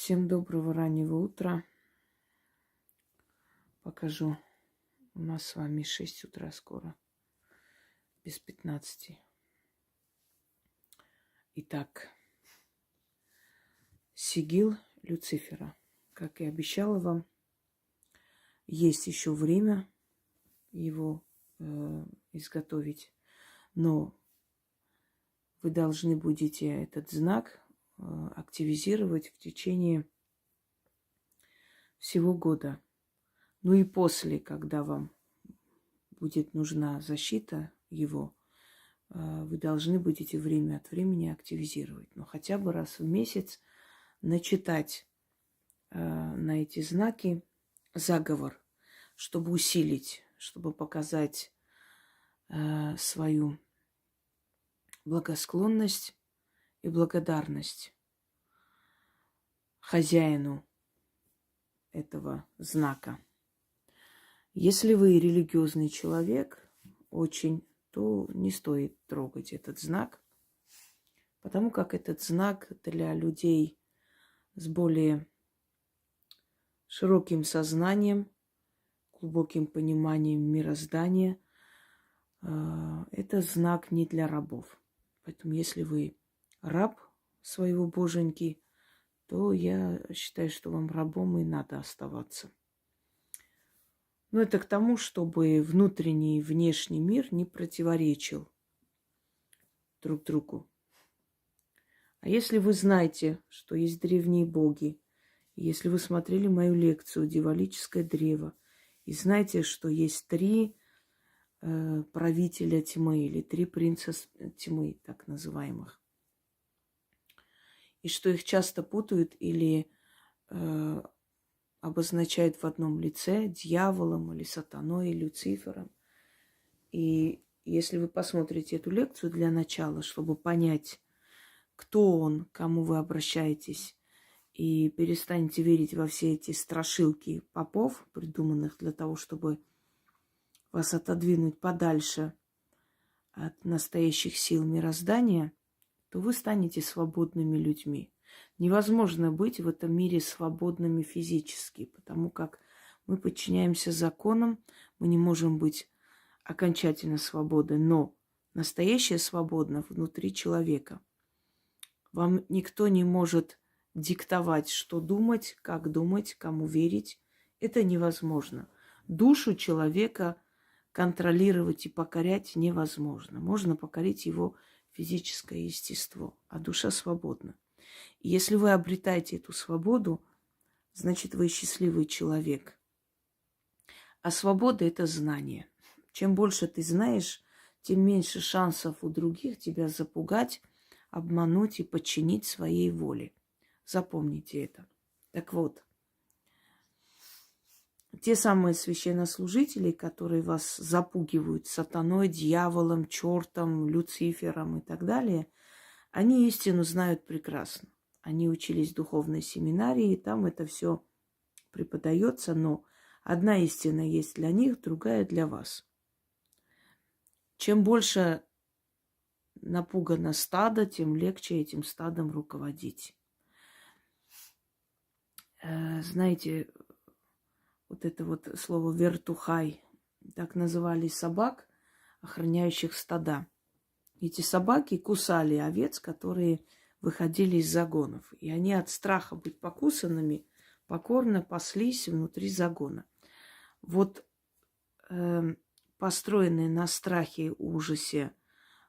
Всем доброго раннего утра. Покажу. У нас с вами 6 утра скоро. Без 15. Итак, сигил Люцифера. Как и обещала вам, есть еще время его изготовить. Но вы должны будете этот знак активизировать в течение всего года. Ну и после, когда вам будет нужна защита его, вы должны будете время от времени активизировать. Но хотя бы раз в месяц начитать на эти знаки заговор, чтобы усилить, чтобы показать свою благосклонность и благодарность хозяину этого знака. Если вы религиозный человек, очень, то не стоит трогать этот знак, потому как этот знак для людей с более широким сознанием, глубоким пониманием мироздания, это знак не для рабов. Поэтому если вы раб своего боженьки, то я считаю, что вам рабом и надо оставаться. Но это к тому, чтобы внутренний и внешний мир не противоречил друг другу. А если вы знаете, что есть древние боги, если вы смотрели мою лекцию «Дьяволическое древо», и знаете, что есть 3 правителя тьмы или 3 принца тьмы, так называемых, и что их часто путают или обозначают в одном лице дьяволом или сатаной, или Люцифером. И если вы посмотрите эту лекцию для начала, чтобы понять, кто он, к кому вы обращаетесь, и перестанете верить во все эти страшилки попов, придуманных для того, чтобы вас отодвинуть подальше от настоящих сил мироздания, то вы станете свободными людьми. Невозможно быть в этом мире свободными физически, потому как мы подчиняемся законам, мы не можем быть окончательно свободны, но настоящая свобода внутри человека. Вам никто не может диктовать, что думать, кому верить. Это невозможно. Душу человека контролировать и покорять невозможно. Можно покорить его физическое естество, а душа свободна. И если вы обретаете эту свободу, значит, вы счастливый человек. А свобода – это знание. Чем больше ты знаешь, тем меньше шансов у других тебя запугать, обмануть и подчинить своей воле. Запомните это. Так вот, те самые священнослужители, которые вас запугивают сатаной, дьяволом, чертом, Люцифером и так далее, они истину знают прекрасно. Они учились в духовной семинарии, и там это все преподается, но одна истина есть для них, другая для вас. Чем больше напугано стадо, тем легче этим стадом руководить. Знаете, вот это вот слово «вертухай», так называли собак, охраняющих стада. Эти собаки кусали овец, которые выходили из загонов. И они от страха быть покусанными покорно паслись внутри загона. Вот построенная на страхе, ужасе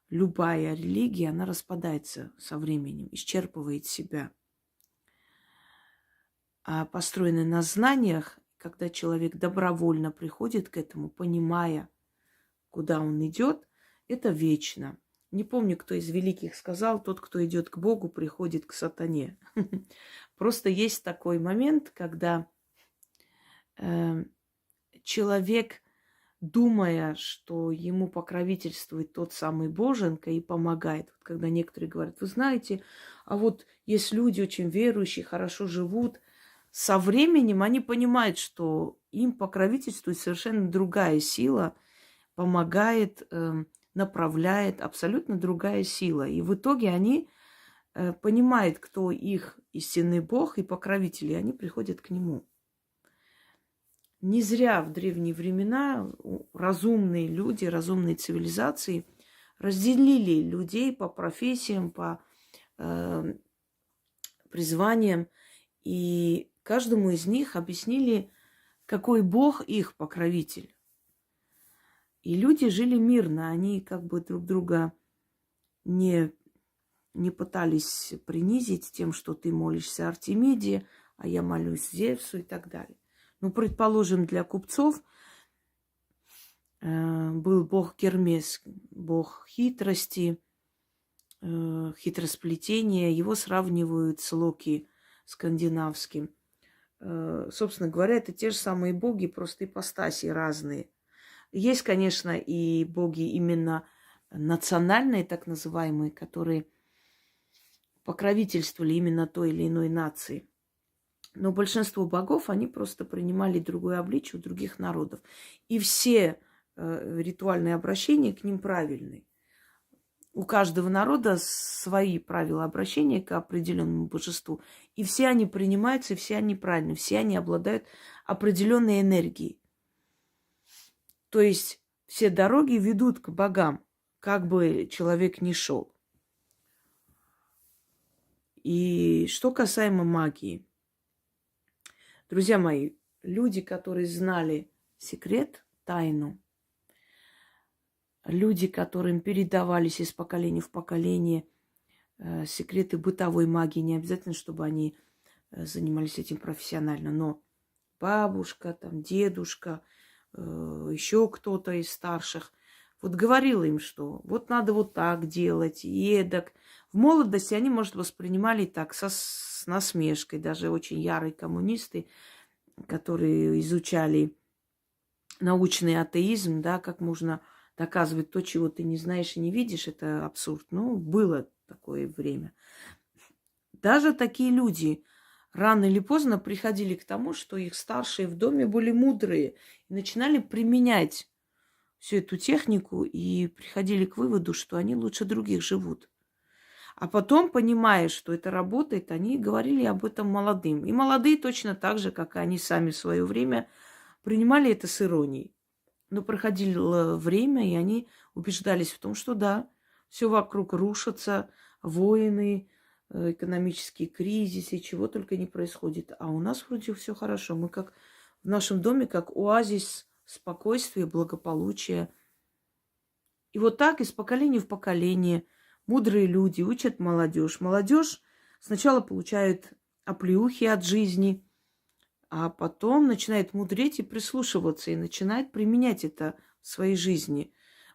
любая религия, она распадается со временем, исчерпывает себя. А построенная на знаниях, когда человек добровольно приходит к этому, понимая, куда он идет, это вечно. Не помню, кто из великих сказал, тот, кто идет к Богу, приходит к сатане. Просто есть такой момент, когда человек, думая, что ему покровительствует тот самый Боженька и помогает. Вот когда некоторые говорят, вы знаете, а вот есть люди очень верующие, хорошо живут, со временем они понимают, что им покровительствует совершенно другая сила, помогает, направляет абсолютно другая сила. И в итоге они понимает, кто их истинный Бог и покровитель, и они приходят к нему. Не зря в древние времена разумные люди, разумные цивилизации разделили людей по профессиям, по призваниям, и каждому из них объяснили, какой Бог их покровитель. И люди жили мирно, они как бы друг друга не пытались принизить тем, что ты молишься Артемиде, а я молюсь Зевсу и так далее. Ну, предположим, для купцов был бог Гермес, бог хитрости, хитросплетения. Его сравнивают с Локи скандинавским. Собственно говоря, это те же самые боги, просто ипостаси разные. Есть, конечно, и боги именно национальные, так называемые, которые покровительствовали именно той или иной нации. Но большинство богов, они просто принимали другое обличие у других народов. И все ритуальные обращения к ним правильные. У каждого народа свои правила обращения к определенному божеству. И все они принимаются, и все они правильные. Все они обладают определенной энергией. То есть все дороги ведут к богам, как бы человек ни шел. И что касаемо магии. Друзья мои, люди, которые знали секрет, тайну, люди, которым передавались из поколения в поколение секреты бытовой магии, не обязательно, чтобы они занимались этим профессионально, но бабушка, там, дедушка, еще кто-то из старших, вот говорила им, что вот надо вот так делать, и эдак. В молодости они, может, воспринимали так с насмешкой, даже очень ярые коммунисты, которые изучали научный атеизм, да, как можно доказывать то, чего ты не знаешь и не видишь, это абсурд. Ну, было такое время. Даже такие люди рано или поздно приходили к тому, что их старшие в доме были мудрые и начинали применять всю эту технику и приходили к выводу, что они лучше других живут. А потом, понимая, что это работает, они говорили об этом молодым. И молодые точно так же, как и они сами в свое время, принимали это с иронией. Но проходило время, и они убеждались в том, что да, все вокруг рушится, войны, экономические кризисы, чего только не происходит. А у нас вроде все хорошо. Мы как в нашем доме, как оазис спокойствия, благополучия. И вот так из поколения в поколение мудрые люди учат молодежь. Молодежь сначала получает оплеухи от жизни, а потом начинает мудреть и прислушиваться, и начинает применять это в своей жизни.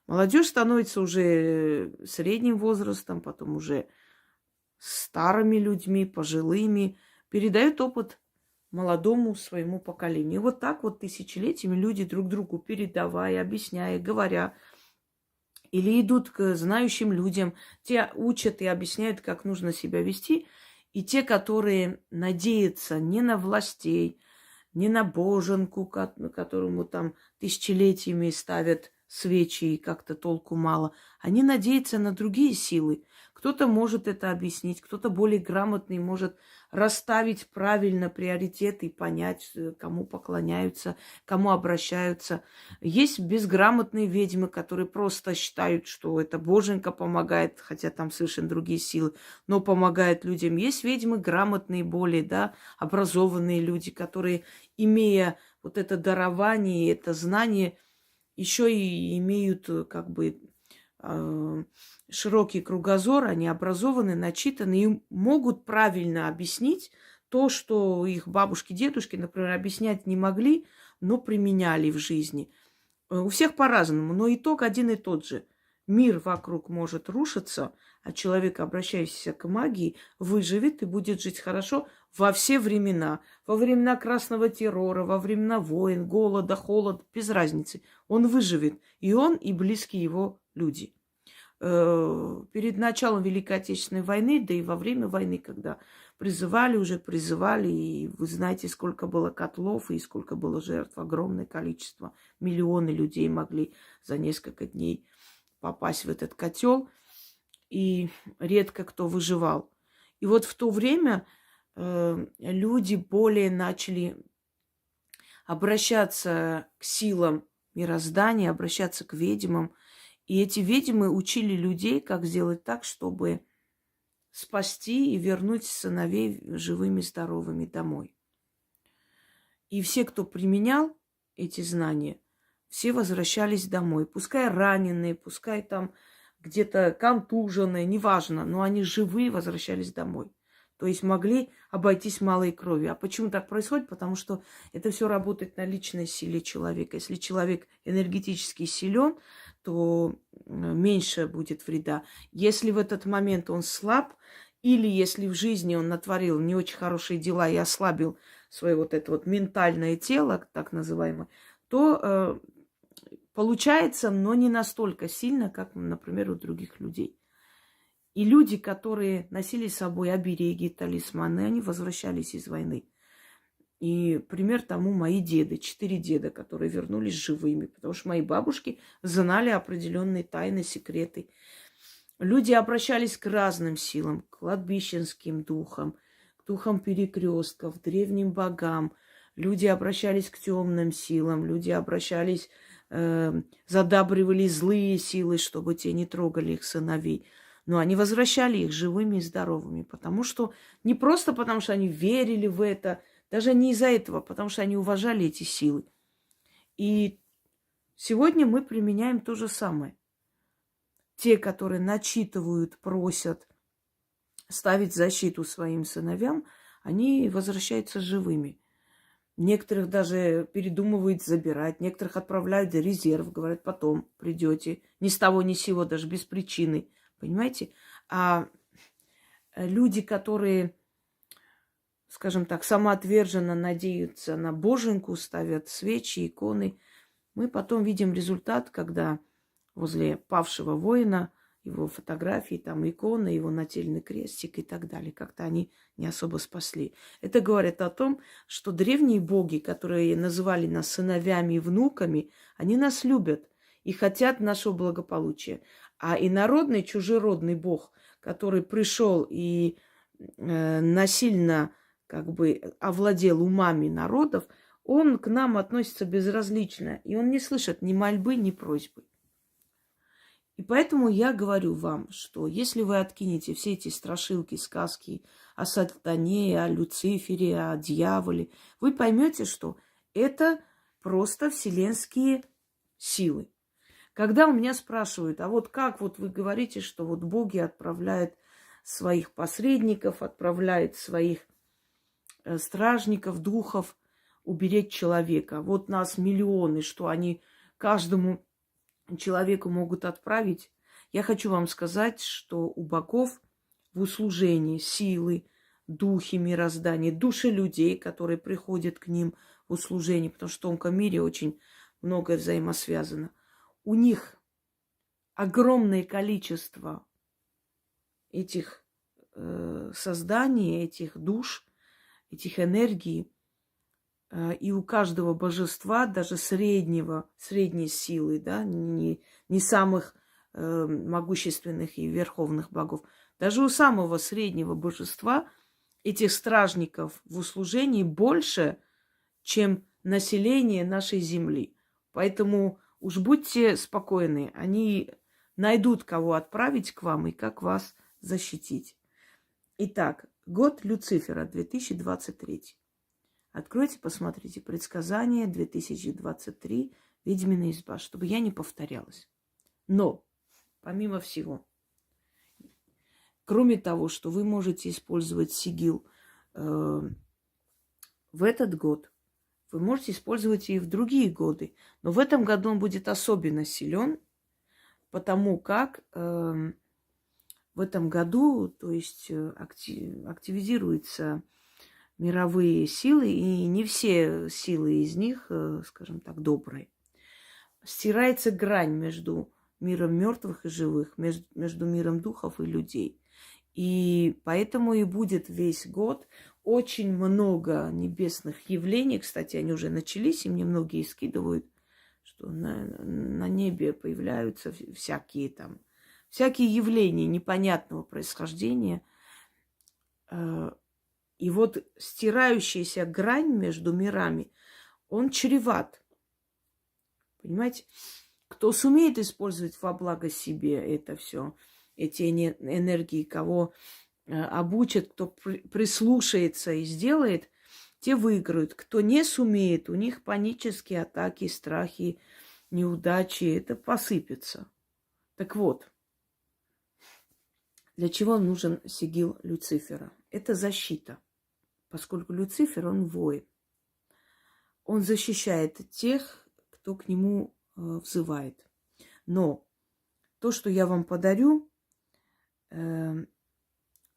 Молодежь становится уже средним возрастом, потом уже старыми людьми, пожилыми, передает опыт молодому своему поколению. И вот так вот тысячелетиями люди друг другу передавая, объясняя, говоря, или идут к знающим людям, те учат и объясняют, как нужно себя вести. И те, которые надеются не на властей, не на боженку, которому там тысячелетиями ставят свечи и как-то толку мало, они надеются на другие силы. Кто-то может это объяснить, кто-то более грамотный может расставить правильно приоритеты и понять, кому поклоняются, кому обращаются. Есть безграмотные ведьмы, которые просто считают, что это боженька помогает, хотя там совершенно другие силы, но помогает людям. Есть ведьмы грамотные, более, да, образованные люди, которые, имея вот это дарование, это знание, еще и имеют как бы широкий кругозор, они образованы, начитаны и могут правильно объяснить то, что их бабушки, дедушки, например, объяснять не могли, но применяли в жизни. У всех по-разному, но итог один и тот же. Мир вокруг может рушиться, а человек, обращающийся к магии, выживет и будет жить хорошо во все времена. Во времена красного террора, во времена войн, голода, холода, без разницы. Он выживет. И он, и близкие его люди. Перед началом Великой Отечественной войны, да и во время войны, когда призывали, и вы знаете, сколько было котлов и сколько было жертв, огромное количество, миллионы людей могли за несколько дней попасть в этот котел, и редко кто выживал. И вот в то время люди более начали обращаться к силам мироздания, обращаться к ведьмам. И эти ведьмы учили людей, как сделать так, чтобы спасти и вернуть сыновей живыми, здоровыми домой. И все, кто применял эти знания, все возвращались домой. Пускай раненые, пускай там где-то контуженные, неважно, но они живые возвращались домой. То есть могли обойтись малой кровью. А почему так происходит? Потому что это все работает на личной силе человека. Если человек энергетически силен, то меньше будет вреда. Если в этот момент он слаб, или если в жизни он натворил не очень хорошие дела и ослабил свое вот это вот ментальное тело, так называемое, то получается, но не настолько сильно, как, например, у других людей. И люди, которые носили с собой обереги, талисманы, они возвращались из войны. И пример тому мои деды, 4 деда, которые вернулись живыми, потому что мои бабушки знали определенные тайны, секреты. Люди обращались к разным силам, к кладбищенским духам, к духам перекрестков, древним богам. Люди обращались к темным силам, люди обращались, задабривали злые силы, чтобы те не трогали их сыновей. Но они возвращали их живыми и здоровыми, потому что не просто потому, что они верили в это, даже не из-за этого, потому что они уважали эти силы. И сегодня мы применяем то же самое. Те, которые начитывают, просят ставить защиту своим сыновьям, они возвращаются живыми. Некоторых даже передумывают забирать, некоторых отправляют в резерв, говорят, потом придете. Ни с того, ни с сего, даже без причины. Понимаете? А люди, которые, скажем так, самоотверженно надеются на Боженьку, ставят свечи, иконы, мы потом видим результат, когда возле павшего воина его фотографии, там иконы, его нательный крестик и так далее. Как-то они не особо спасли. Это говорит о том, что древние боги, которые называли нас сыновьями и внуками, они нас любят и хотят нашего благополучия. А инородный, чужеродный бог, который пришел и насильно как бы овладел умами народов, он к нам относится безразлично. И он не слышит ни мольбы, ни просьбы. И поэтому я говорю вам, что если вы откинете все эти страшилки, сказки о сатане, о Люцифере, о дьяволе, вы поймете, что это просто вселенские силы. Когда у меня спрашивают, а вот как вот вы говорите, что вот боги отправляют своих посредников, отправляют своих стражников, духов уберечь человека. Вот нас миллионы, что они каждому человеку могут отправить. Я хочу вам сказать, что у богов в услужении силы, духи мироздания, души людей, которые приходят к ним в услужение, потому что в тонком мире очень многое взаимосвязано. У них огромное количество этих созданий, этих душ, этих энергий. И у каждого божества, даже средней силы, да, не самых могущественных и верховных богов, даже у самого среднего божества этих стражников в услужении больше, чем население нашей земли. Поэтому уж будьте спокойны, они найдут, кого отправить к вам и как вас защитить. Итак, год Люцифера, 2023. Откройте, посмотрите предсказание 2023, ведьмина изба, чтобы я не повторялась. Но, помимо всего, кроме того, что вы можете использовать сигил в этот год, вы можете использовать и в другие годы. Но в этом году он будет особенно силен, потому как в этом году, то есть активизируется мировые силы, и не все силы из них, скажем так, добрые. Стирается грань между миром мертвых и живых, между миром духов и людей. И поэтому и будет весь год очень много небесных явлений. Кстати, они уже начались, и мне многие скидывают, что на небе появляются всякие явления непонятного происхождения. И вот стирающаяся грань между мирами, он чреват. Понимаете? Кто сумеет использовать во благо себе это все, эти энергии, кого обучат, кто прислушается и сделает, те выиграют. Кто не сумеет, у них панические атаки, страхи, неудачи, это посыпется. Так вот, для чего нужен сигил Люцифера? Это защита, поскольку Люцифер, он воин. Он защищает тех, кто к нему взывает. Но то, что я вам подарю,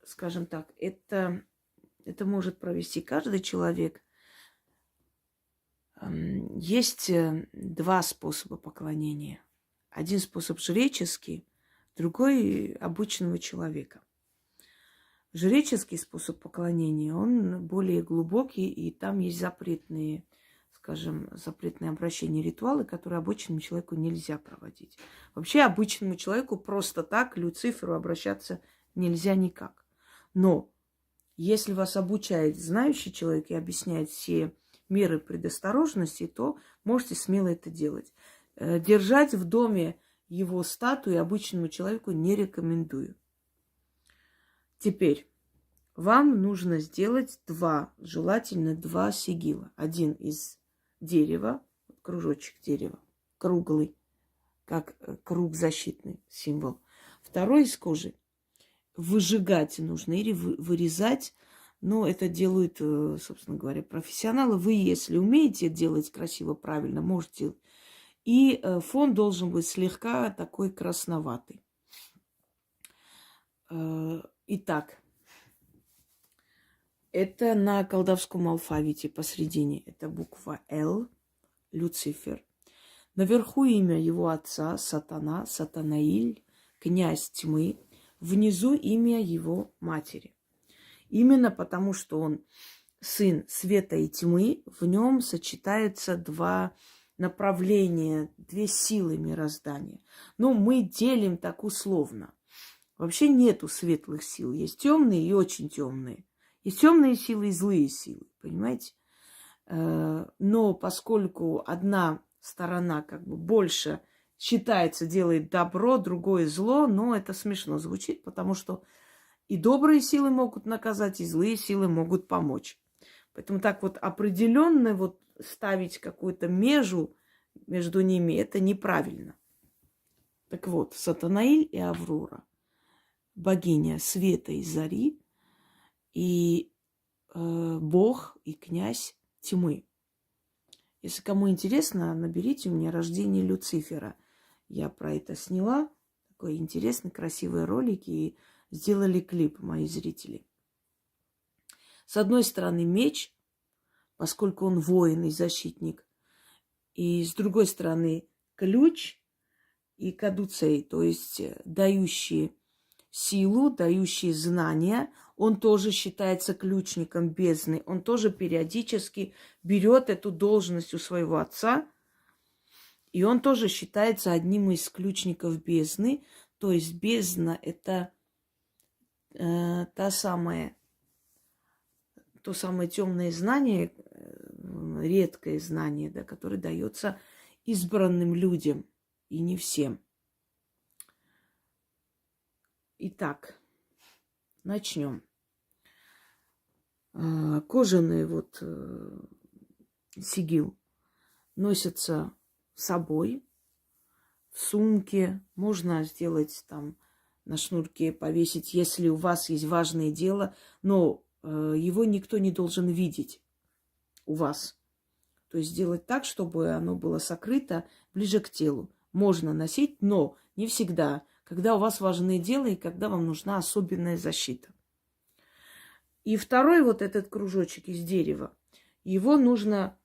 скажем так, это может провести каждый человек. Есть два способа поклонения. Один способ жреческий, другой обычного человека. Жреческий способ поклонения, он более глубокий, и там есть запретные, скажем, запретные обращения, ритуалы, которые обычному человеку нельзя проводить. Вообще обычному человеку просто так к Люциферу обращаться нельзя никак. Но если вас обучает знающий человек и объясняет все меры предосторожности, то можете смело это делать. Держать в доме его статуи обычному человеку не рекомендую. Теперь вам нужно сделать желательно два сигила. Один из дерева, кружочек дерева, круглый, как круг защитный символ. Второй из кожи. Выжигать нужно или вырезать. Но это делают, собственно говоря, профессионалы. Вы, если умеете делать красиво, правильно, можете. И фон должен быть слегка такой красноватый. Итак, это на колдовском алфавите посредине. Это буква Л, Люцифер. Наверху имя его отца, Сатана, Сатанаиль, князь тьмы. Внизу имя его матери. Именно потому, что он сын света и тьмы, в нем сочетаются два направления, две силы мироздания. Но мы делим так условно. Вообще нету светлых сил. Есть темные и очень темные. Есть темные силы и злые силы, понимаете? Но поскольку одна сторона как бы больше считается, делает добро, другое зло, но это смешно звучит, потому что и добрые силы могут наказать, и злые силы могут помочь. Поэтому так вот определенно вот ставить какую-то межу между ними, это неправильно. Так вот, Сатанаиль и Аврора, богиня света и зари, и бог и князь тьмы. Если кому интересно, наберите у меня «Рождение Люцифера». Я про это сняла. Такой интересный, красивый ролик, и сделали клип мои зрители. С одной стороны меч, поскольку он воин и защитник. И с другой стороны ключ и кадуцей, то есть дающий силу, дающий знания. Он тоже считается ключником бездны. Он тоже периодически берет эту должность у своего отца. И он тоже считается одним из ключников бездны. То есть бездна – это то самое темное знание, редкое знание, да, которое дается избранным людям и не всем. Итак, начнем. Кожаный сигил носится с собой, в сумке. Можно сделать там на шнурке, повесить, если у вас есть важное дело, но его никто не должен видеть у вас. То есть сделать так, чтобы оно было сокрыто ближе к телу. Можно носить, но не всегда, когда у вас важное дело и когда вам нужна особенная защита. И второй вот этот кружочек из дерева, его нужно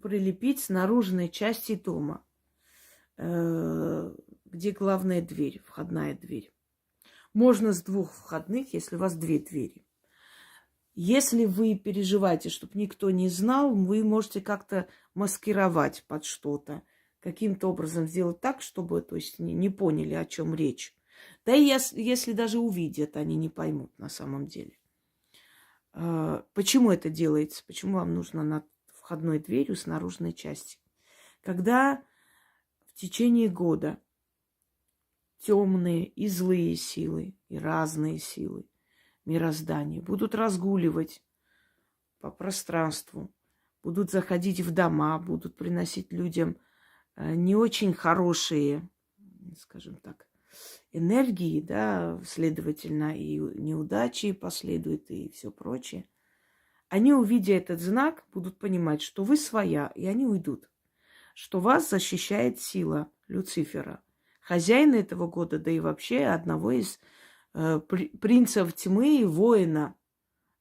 прилепить с наружной части дома, где главная дверь, входная дверь. Можно с двух входных, если у вас две двери. Если вы переживаете, чтобы никто не знал, вы можете как-то маскировать под что-то, каким-то образом сделать так, чтобы, то есть, не поняли, о чем речь. Да и если даже увидят, они не поймут на самом деле. Почему это делается? Почему вам нужно над входной дверью с наружной части? Когда в течение года темные и злые силы, и разные силы мироздания будут разгуливать по пространству, будут заходить в дома, будут приносить людям не очень хорошие, скажем так, энергии, да, следовательно, и неудачи последуют, и все прочее. Они, увидя этот знак, будут понимать, что вы своя, и они уйдут. Что вас защищает сила Люцифера, хозяина этого года, да и вообще одного из принцев тьмы и воина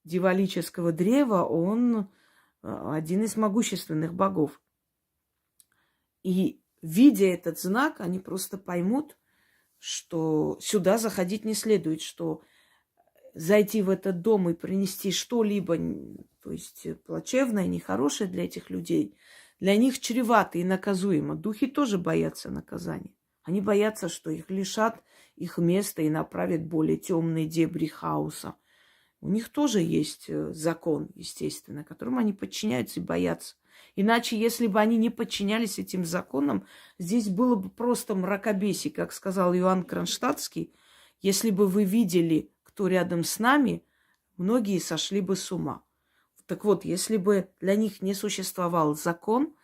дьяволического древа. Он один из могущественных богов. И, видя этот знак, они просто поймут, что сюда заходить не следует, что зайти в этот дом и принести что-либо, то есть плачевное, нехорошее для этих людей, для них чревато и наказуемо. Духи тоже боятся наказания. Они боятся, что их лишат их места и направят в более темные дебри хаоса. У них тоже есть закон, естественно, которому они подчиняются и боятся. Иначе, если бы они не подчинялись этим законам, здесь было бы просто мракобесие, как сказал Иоанн Кронштадтский. Если бы вы видели, кто рядом с нами, многие сошли бы с ума. Так вот, если бы для них не существовал закон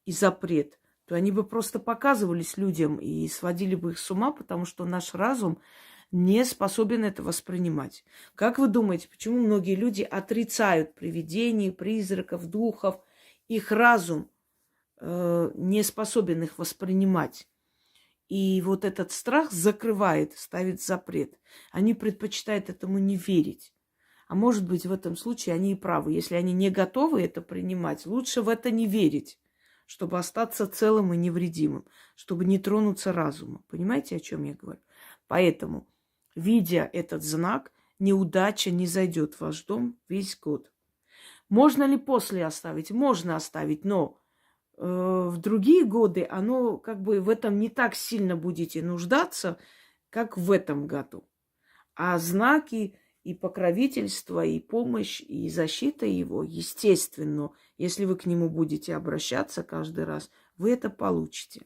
и запрет, то они бы просто показывались людям и сводили бы их с ума, потому что наш разум не способен это воспринимать. Как вы думаете, почему многие люди отрицают привидений, призраков, духов? Их разум не способен их воспринимать. И вот этот страх закрывает, ставит запрет. Они предпочитают этому не верить. А может быть, в этом случае они и правы. Если они не готовы это принимать, лучше в это не верить, чтобы остаться целым и невредимым, чтобы не тронуться разумом. Понимаете, о чем я говорю? Поэтому, видя этот знак, неудача не зайдет в ваш дом весь год. Можно ли после оставить? Можно оставить, но в другие годы оно как бы в этом не так сильно будете нуждаться, как в этом году. А знаки и покровительство, и помощь, и защита его, естественно, если вы к нему будете обращаться каждый раз, вы это получите.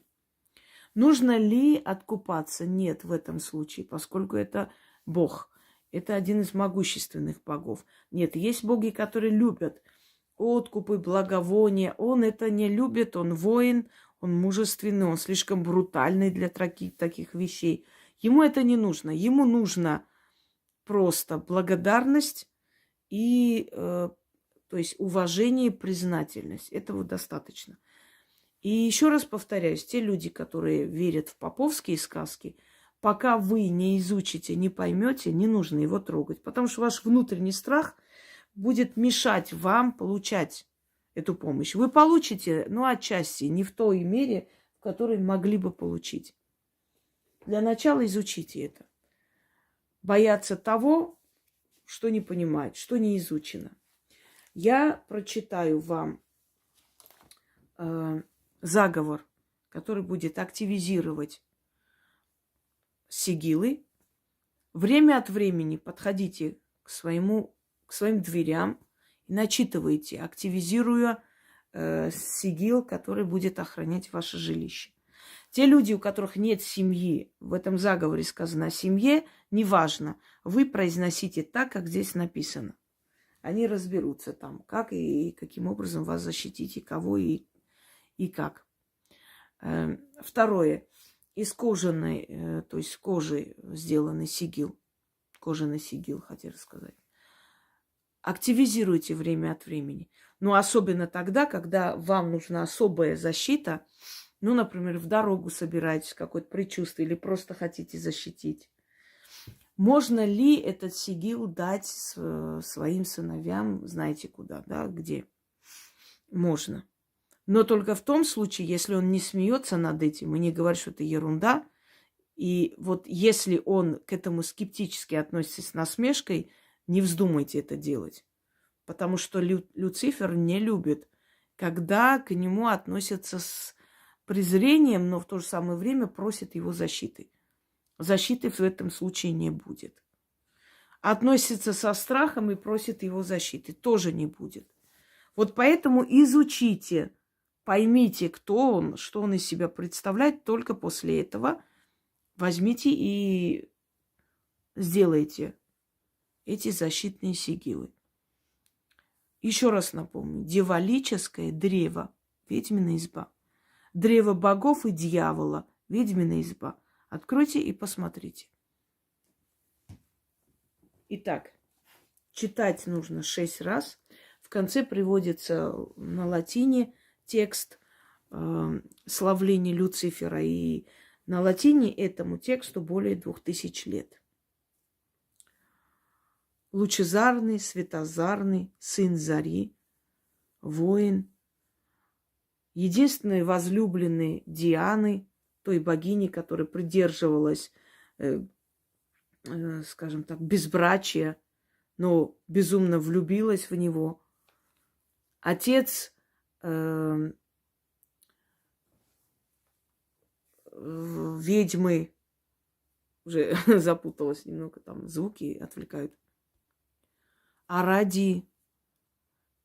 Нужно ли откупаться? Нет, в этом случае, поскольку это Бог. Это один из могущественных богов. Нет, есть боги, которые любят откупы, благовония. Он это не любит, он воин, он мужественный, он слишком брутальный для таких вещей. Ему это не нужно. Ему нужно просто благодарность и, то есть, уважение и признательность. Этого достаточно. И еще раз повторяюсь, те люди, которые верят в поповские сказки, пока вы не изучите, не поймете, не нужно его трогать. Потому что ваш внутренний страх будет мешать вам получать эту помощь. Вы получите, но отчасти, не в той мере, в которой могли бы получить. Для начала изучите это. Бояться того, что не понимают, что не изучено. Я прочитаю вам заговор, который будет активизировать сигилы. Время от времени подходите к своим дверям и начитывайте, активизируя сигил, который будет охранять ваше жилище. Те люди, у которых нет семьи, в этом заговоре сказано о семье, неважно, вы произносите так, как здесь написано. Они разберутся там, как и каким образом вас защитить, и кого, и как. Второе. Из кожаной, то есть кожи сделанный сигил. Кожаный сигил, хотел сказать. Активизируйте время от времени. Но особенно тогда, когда вам нужна особая защита. Ну, например, в дорогу собираетесь, какое-то предчувствие, или просто хотите защитить. Можно ли этот сигил дать своим сыновьям, знаете куда, да, где? Можно. Но только в том случае, если он не смеется над этим и не говорит, что это ерунда. И вот если он к этому скептически относится с насмешкой, не вздумайте это делать. Потому что Люцифер не любит, когда к нему относятся с презрением, но в то же самое время просят его защиты. Защиты в этом случае не будет. относится со страхом и просит его защиты. Тоже не будет. Вот поэтому изучите, поймите, кто он, что он из себя представляет. Только после этого возьмите и сделайте эти защитные сигилы. Еще раз напомню. Дьяволическое древо, ведьмина изба. Древо богов и дьявола, ведьмина изба. Откройте и посмотрите. Итак, читать нужно 6 раз. В конце приводится на латине текст славления Люцифера. И на латине этому тексту более 2000 лет. Лучезарный, светозарный, сын зари, воин, единственный возлюбленный Дианы, той богини, которая придерживалась, скажем так, безбрачия, но безумно влюбилась в него. Отец ведьмы, уже запуталась немного, там звуки отвлекают. Аради,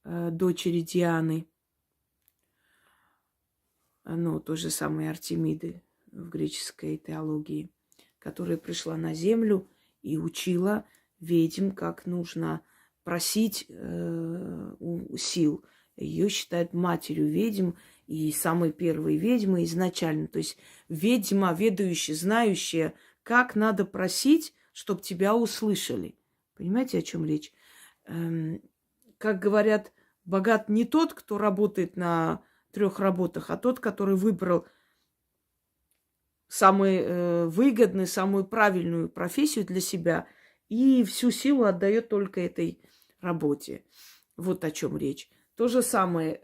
дочери Дианы, ну, той же самой Артемиды в греческой теологии, которая пришла на землю и учила ведьм, как нужно просить у сил. Ее считают матерью ведьм и самой первой ведьмой изначально. То есть ведьма, ведающая, знающая, как надо просить, чтобы тебя услышали. Понимаете, о чем речь? Как говорят, богат не тот, кто работает на 3 работах, а тот, который выбрал самую выгодную, самую правильную профессию для себя и всю силу отдает только этой работе. Вот о чем речь. То же самое,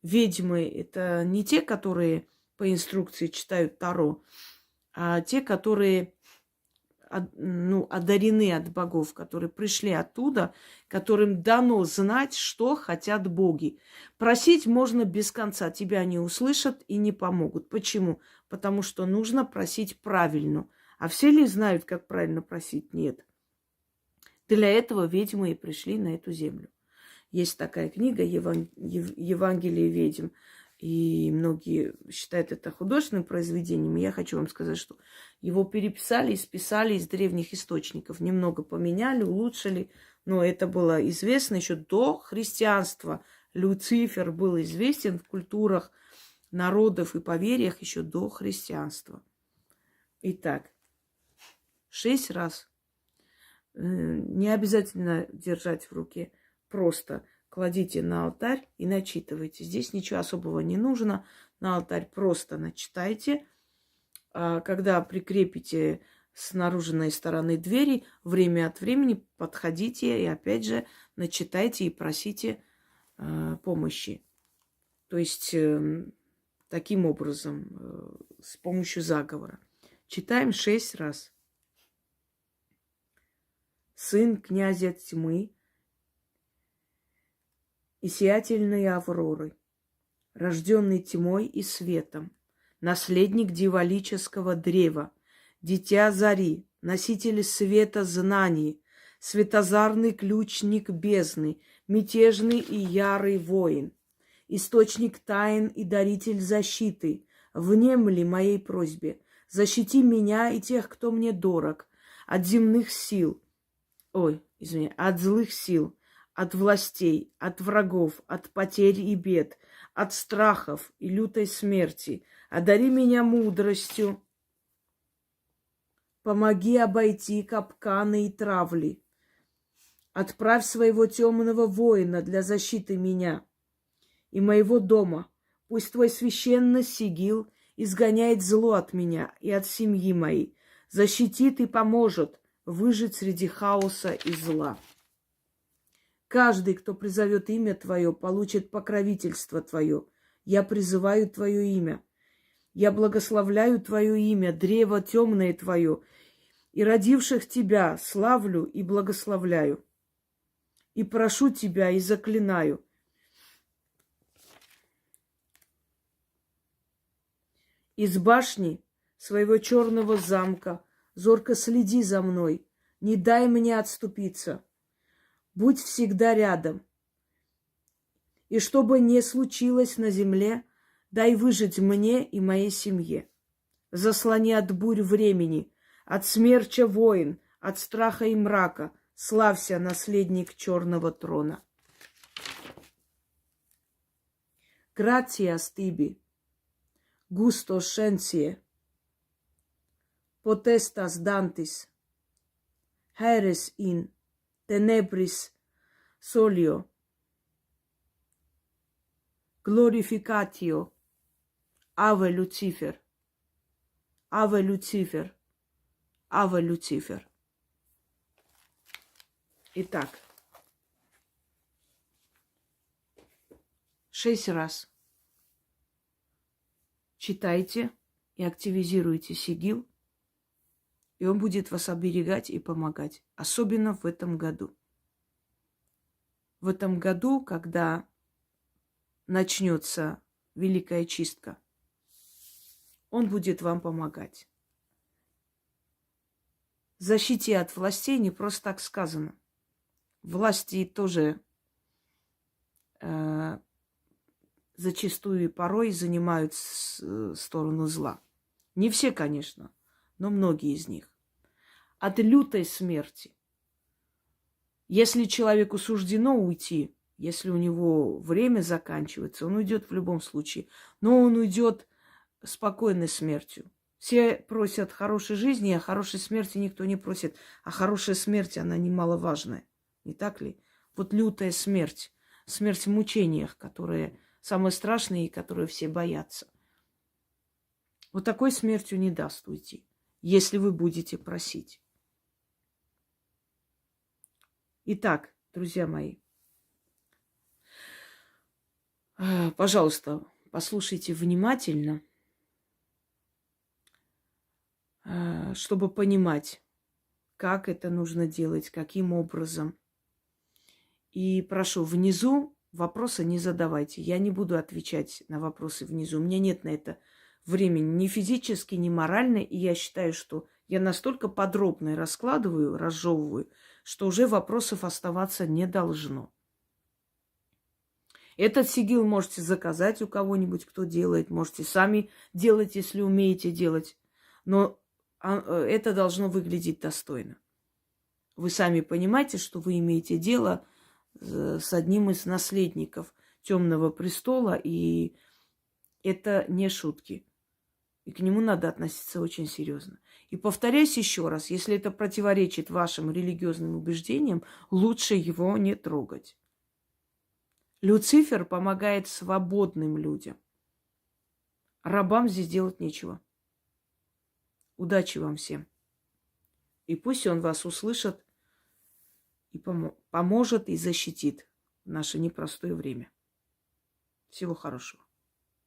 ведьмы – это не те, которые по инструкции читают Таро, а те, которые одарены от богов, которые пришли оттуда, которым дано знать, что хотят боги. Просить можно без конца, тебя не услышат и не помогут. Почему? Потому что нужно просить правильно. А все ли знают, как правильно просить? Нет. Для этого ведьмы и пришли на эту землю. Есть такая книга «Евангелие ведьм». И многие считают это художественным произведением. И я хочу вам сказать, что его переписали и списали из древних источников. Немного поменяли, улучшили. Но это было известно еще до христианства. Люцифер был известен в культурах народов и поверьях еще до христианства. Итак, 6 раз. Не обязательно держать в руке. Просто кладите на алтарь и начитывайте. Здесь ничего особого не нужно. На алтарь просто начитайте. А когда прикрепите с наружной стороны двери, время от времени подходите и опять же начитайте и просите помощи. То есть таким образом, с помощью заговора. Читаем 6 раз. Сын князя тьмы и сиятельной Авроры, рожденный тьмой и светом, наследник дьяволического древа, дитя зари, носитель света знаний, светозарный ключник бездны, мятежный и ярый воин, источник тайн и даритель защиты, внемли моей просьбе, защити меня и тех, кто мне дорог, от земных сил, от злых сил, от властей, от врагов, от потерь и бед, от страхов и лютой смерти. Одари меня мудростью. Помоги обойти капканы и травли. Отправь своего темного воина для защиты меня и моего дома. Пусть твой священный сигил изгоняет зло от меня и от семьи моей, защитит и поможет выжить среди хаоса и зла. Каждый, кто призовет имя Твое, получит покровительство Твое. Я призываю Твое имя. Я благословляю Твое имя, древо темное Твое, и родивших Тебя славлю и благословляю. И прошу Тебя и заклинаю. Из башни своего черного замка зорко следи за мной, не дай мне отступиться. Будь всегда рядом. И что бы ни случилось на земле, дай выжить мне и моей семье. Заслони от бурь времени, от смерча войн, от страха и мрака. Славься, наследник черного трона. Gratias tibi, gusto scientiae, potestas dantis, heres in tenebris solio, glorificatio, ave Lucifer, ave Lucifer, ave Lucifer. Итак, 6 раз читайте и активизируйте сигил, и он будет вас оберегать и помогать, особенно в этом году. В этом году, когда начнется великая чистка, он будет вам помогать. Защите от властей не просто так сказано. Власти тоже зачастую и порой занимают сторону зла. Не все, конечно, но многие из них. От лютой смерти. Если человеку суждено уйти, если у него время заканчивается, он уйдет в любом случае. Но он уйдет спокойной смертью. Все просят хорошей жизни, а хорошей смерти никто не просит. А хорошая смерть, она немаловажная. Не так ли? Вот лютая смерть. Смерть в мучениях, которые самые страшные и которые все боятся. Вот такой смертью не даст уйти, если вы будете просить. Итак, друзья мои, пожалуйста, послушайте внимательно, чтобы понимать, как это нужно делать, каким образом. И прошу, внизу вопросы не задавайте. Я не буду отвечать на вопросы внизу. У меня нет на это времени ни физически, ни морально. И я считаю, что я настолько подробно раскладываю, разжевываю, что уже вопросов оставаться не должно. Этот сигил можете заказать у кого-нибудь, кто делает. Можете сами делать, если умеете делать. Но это должно выглядеть достойно. Вы сами понимаете, что вы имеете дело с одним из наследников Темного престола, и это не шутки. И к нему надо относиться очень серьезно. И повторяюсь еще раз, если это противоречит вашим религиозным убеждениям, лучше его не трогать. Люцифер помогает свободным людям. Рабам здесь делать нечего. Удачи вам всем. И пусть он вас услышит и поможет и защитит в наше непростое время. Всего хорошего.